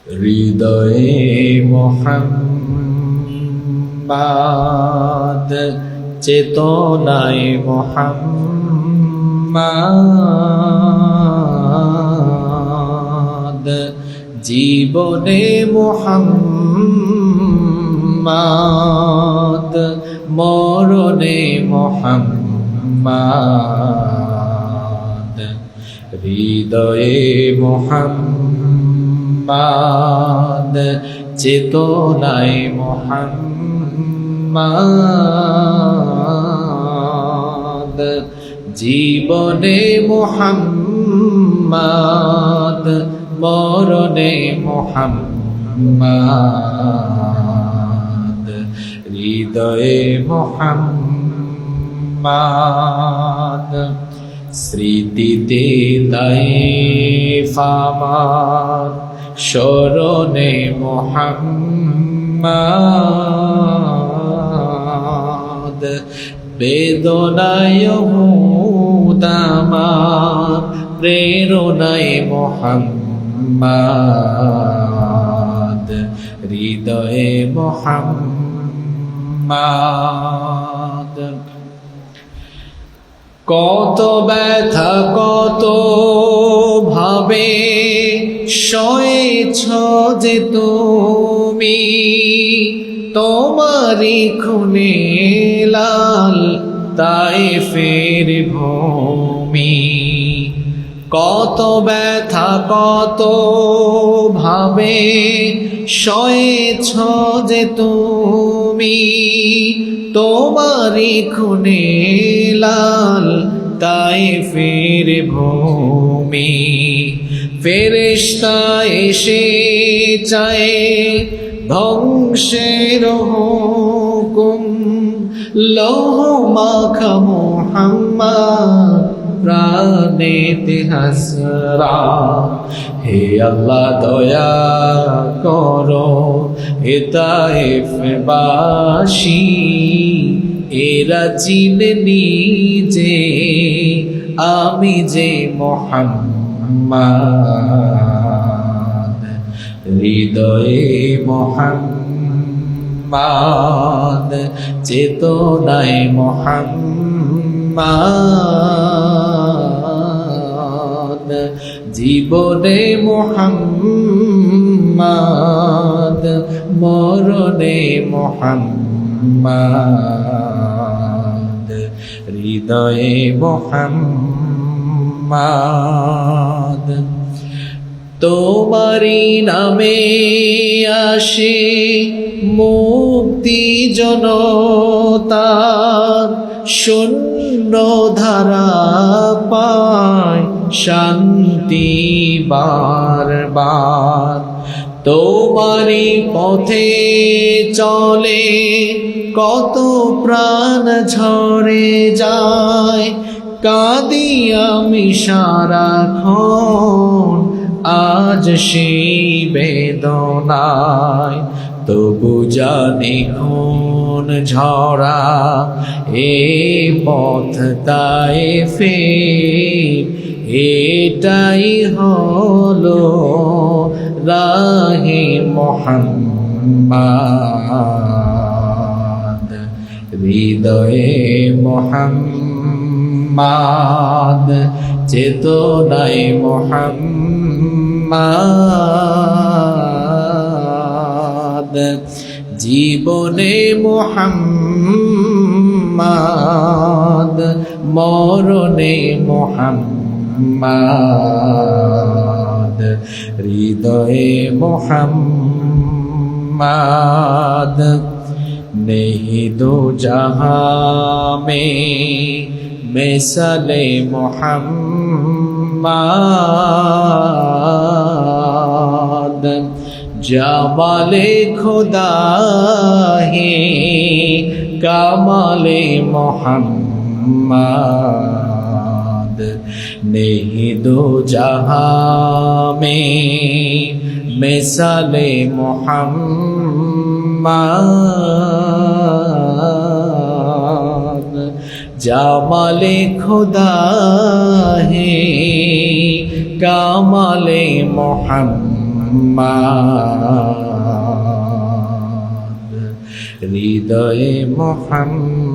হৃদয়ে মুহাম্মাদ, চেতনায় মুহাম্মাদ, জীবনে মুহাম্মাদ, মরণে মুহাম্মাদ। হৃদয়ে মুহাম্মাদ, চেতনায় মুহাম্মাদ, জীবনে মুহাম্মাদ, মরণে মুহাম্মাদ। হৃদয়ে মুহাম্মাদ, স্মৃতিতে তায়েফ আমার, স্মরণে মুহাম্মাদ, বেদনায় উহুদ আমার, প্রেরণায় মুহাম্মাদ। হৃদয়ে মুহাম্মাদ, কত ব্যথা কত ভাবে সয়েছ যে তুমি, তোমারি খুনে লাল তায়েফের ভূমি। কত ব্যথা কত ভাবে সয়েছ যে তুমি, তোমারি খুনে লাল তায়েফের ভূমি। ফেরেশতা এসে চায় ধ্বংসের হুকুম, লৌহ মাখা মুহাম্মদ প্রাণেতে হাসরা। হে আল্লাহ দয়া করো হে তায়েফবাসী, এরা চিনেনি যে আমি যে মুহাম্মদ। হৃদয়ে মুহাম্মদ, চেতনায় মুহাম্মদ, জীবনে মুহাম্মদ, মরণে মুহাম্মদ। হৃদয়ে মুহাম্মদ, তোমারি নামে আসে মুক্তি জনতা, শূন্য ধারা পায় শান্তি বারবার। তোমারি পথে চলে কত প্রাণ ঝরে যায়, কাঁদি আমি সারাক্ষণ আজ সেই বেদনায়। তবু জানি খুন ঝরা এ পথ তায়েফে, এটাই হলো রাহে মুহাম্মদ। হৃদয়ে মুহাম্মদ, চেতনায় মুহাম্মদ, জীবনে মুহাম্মদ, মরণে মুহাম্মদ। হৃদয়ে মুহাম্মদ, নেহি দো জাহাঁ মে মিসালে মুহাম্মদ, জামালে খুদা হে কামালে মুহাম্মদ। নেহি দো জাহাঁ মে মিসালে মুহাম্মদ, জামালে খুদা হে কামালে মুহাম্মদ। হৃদয়ে মোহাম্মদ